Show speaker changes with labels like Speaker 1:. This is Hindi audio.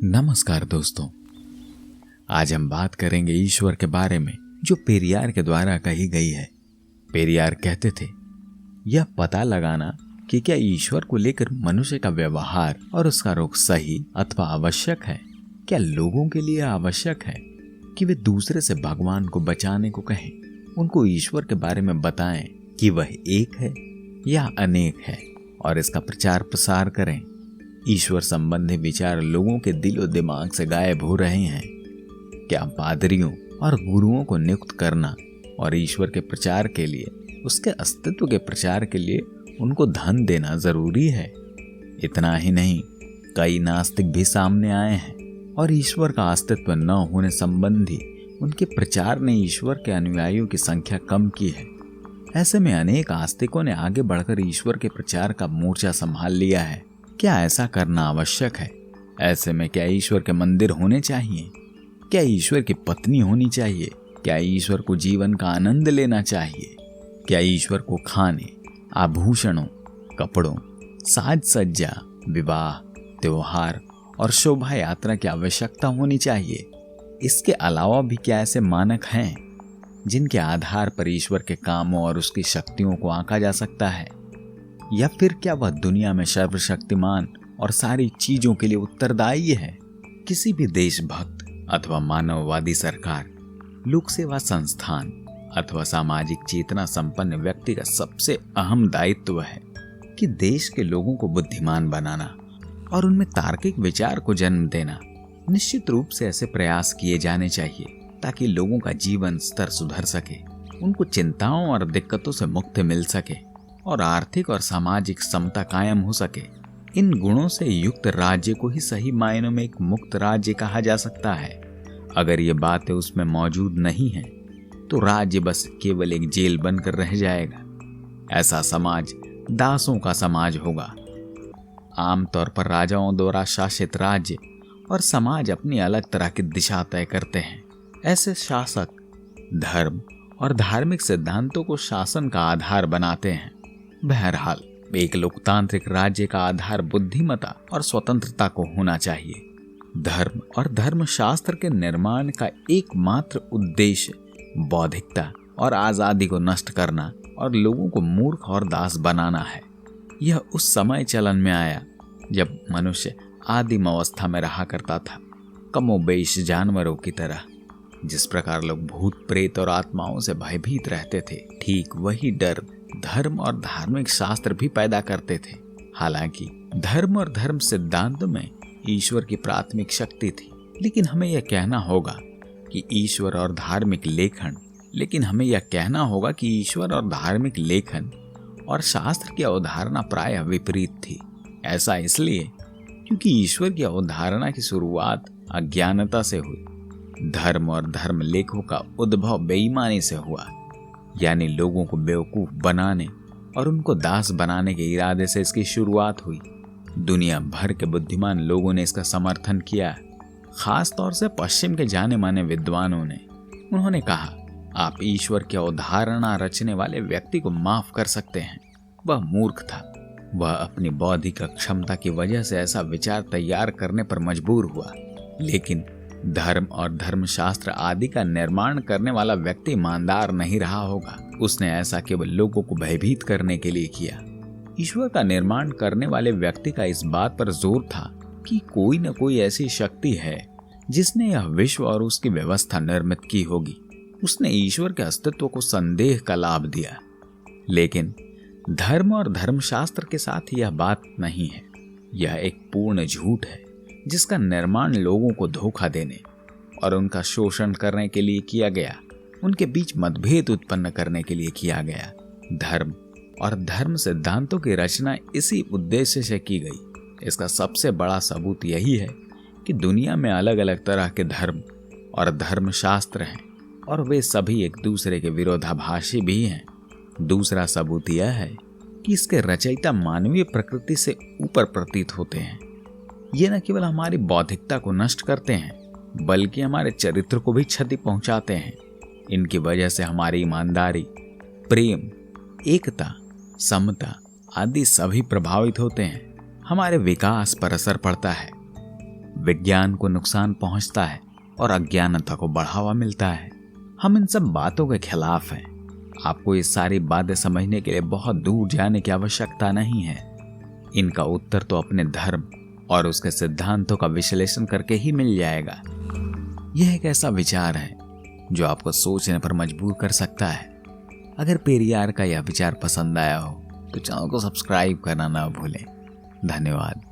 Speaker 1: नमस्कार दोस्तों, आज हम बात करेंगे ईश्वर के बारे में जो पेरियार के द्वारा कही गई है। पेरियार कहते थे, यह पता लगाना कि क्या ईश्वर को लेकर मनुष्य का व्यवहार और उसका रुख सही अथवा आवश्यक है। क्या लोगों के लिए आवश्यक है कि वे दूसरे से भगवान को बचाने को कहें, उनको ईश्वर के बारे में बताएं कि वह एक है या अनेक है और इसका प्रचार प्रसार करें। ईश्वर संबंधी विचार लोगों के दिलो दिमाग से गायब हो रहे हैं। क्या पादरियों और गुरुओं को नियुक्त करना और ईश्वर के प्रचार के लिए, उसके अस्तित्व के प्रचार के लिए उनको धन देना जरूरी है? इतना ही नहीं, कई नास्तिक भी सामने आए हैं और ईश्वर का अस्तित्व न होने संबंधी उनके प्रचार ने ईश्वर के अनुयायियों की संख्या कम की है। ऐसे में अनेक आस्तिकों ने आगे बढ़कर ईश्वर के प्रचार का मोर्चा संभाल लिया है। क्या ऐसा करना आवश्यक है? ऐसे में क्या ईश्वर के मंदिर होने चाहिए? क्या ईश्वर की पत्नी होनी चाहिए? क्या ईश्वर को जीवन का आनंद लेना चाहिए? क्या ईश्वर को खाने, आभूषणों, कपड़ों, साज सज्जा, विवाह, त्योहार और शोभा यात्रा की आवश्यकता होनी चाहिए? इसके अलावा भी क्या ऐसे मानक हैं जिनके आधार पर ईश्वर के कामों और उसकी शक्तियों को आंका जा सकता है? या फिर क्या वह दुनिया में सर्वशक्तिमान और सारी चीजों के लिए उत्तरदायी है? किसी भी देशभक्त अथवा मानववादी सरकार, लोक सेवा संस्थान अथवा सामाजिक चेतना संपन्न व्यक्ति का सबसे अहम दायित्व है कि देश के लोगों को बुद्धिमान बनाना और उनमें तार्किक विचार को जन्म देना। निश्चित रूप से ऐसे प्रयास किए जाने चाहिए ताकि लोगों का जीवन स्तर सुधर सके, उनको चिंताओं और दिक्कतों से मुक्ति मिल सके और आर्थिक और सामाजिक समता कायम हो सके। इन गुणों से युक्त राज्य को ही सही मायनों में एक मुक्त राज्य कहा जा सकता है। अगर ये बातें उसमें मौजूद नहीं है तो राज्य बस केवल एक जेल बनकर रह जाएगा। ऐसा समाज दासों का समाज होगा। आमतौर पर राजाओं द्वारा शासित राज्य और समाज अपनी अलग तरह की दिशा तय करते हैं। ऐसे शासक धर्म और धार्मिक सिद्धांतों को शासन का आधार बनाते हैं। बहरहाल, एक लोकतांत्रिक राज्य का आधार बुद्धिमत्ता और स्वतंत्रता को होना चाहिए। धर्म और धर्मशास्त्र के निर्माण का एकमात्र उद्देश्य बौद्धिकता और आजादी को नष्ट करना और लोगों को मूर्ख और दास बनाना है। यह उस समय चलन में आया जब मनुष्य आदिम अवस्था में रहा करता था, कमोबेश जानवरों की तरह। जिस प्रकार लोग भूत प्रेत और आत्माओं से भयभीत रहते थे, ठीक वही डर धर्म और धार्मिक शास्त्र भी पैदा करते थे। हालांकि धर्म और धर्म सिद्धांत में ईश्वर की प्राथमिक शक्ति थी, लेकिन हमें यह कहना होगा कि ईश्वर और धार्मिक लेखन और शास्त्र की अवधारणा प्रायः विपरीत थी। ऐसा इसलिए क्योंकि ईश्वर की अवधारणा की शुरुआत अज्ञानता से हुई। धर्म और धर्म लेखों का उद्भव बेईमानी से हुआ, यानी लोगों को बेवकूफ बनाने और उनको दास बनाने के इरादे से इसकी शुरुआत हुई। दुनिया भर के बुद्धिमान लोगों ने इसका समर्थन किया, खास तौर से पश्चिम के जाने माने विद्वानों ने। उन्होंने कहा, आप ईश्वर की अवधारणा रचने वाले व्यक्ति को माफ कर सकते हैं। वह मूर्ख था। वह अपनी बौद्धिक क्षमता की वजह से ऐसा विचार तैयार करने पर मजबूर हुआ। लेकिन धर्म और धर्मशास्त्र आदि का निर्माण करने वाला व्यक्ति ईमानदार नहीं रहा होगा। उसने ऐसा केवल लोगों को भयभीत करने के लिए किया। ईश्वर का निर्माण करने वाले व्यक्ति का इस बात पर जोर था कि कोई न कोई ऐसी शक्ति है जिसने यह विश्व और उसकी व्यवस्था निर्मित की होगी। उसने ईश्वर के अस्तित्व को संदेह का लाभ दिया। लेकिन धर्म और धर्मशास्त्र के साथ यह बात नहीं है। यह एक पूर्ण झूठ है जिसका निर्माण लोगों को धोखा देने और उनका शोषण करने के लिए किया गया, उनके बीच मतभेद उत्पन्न करने के लिए किया गया। धर्म और धर्म सिद्धांतों की रचना इसी उद्देश्य से की गई। इसका सबसे बड़ा सबूत यही है कि दुनिया में अलग अलग तरह के धर्म और धर्मशास्त्र हैं और वे सभी एक दूसरे के विरोधाभासी भी हैं। दूसरा सबूत यह है कि इसके रचयिता मानवीय प्रकृति से ऊपर प्रतीत होते हैं। ये न केवल हमारी बौद्धिकता को नष्ट करते हैं बल्कि हमारे चरित्र को भी क्षति पहुंचाते हैं। इनकी वजह से हमारी ईमानदारी, प्रेम, एकता, समता आदि सभी प्रभावित होते हैं। हमारे विकास पर असर पड़ता है। विज्ञान को नुकसान पहुंचता है और अज्ञानता को बढ़ावा मिलता है। हम इन सब बातों के खिलाफ हैं। आपको ये सारी बातें समझने के लिए बहुत दूर जाने की आवश्यकता नहीं है। इनका उत्तर तो अपने धर्म और उसके सिद्धांतों का विश्लेषण करके ही मिल जाएगा। यह एक ऐसा विचार है जो आपको सोचने पर मजबूर कर सकता है। अगर पेरियार का यह विचार पसंद आया हो तो चैनल को सब्सक्राइब करना ना भूलें। धन्यवाद।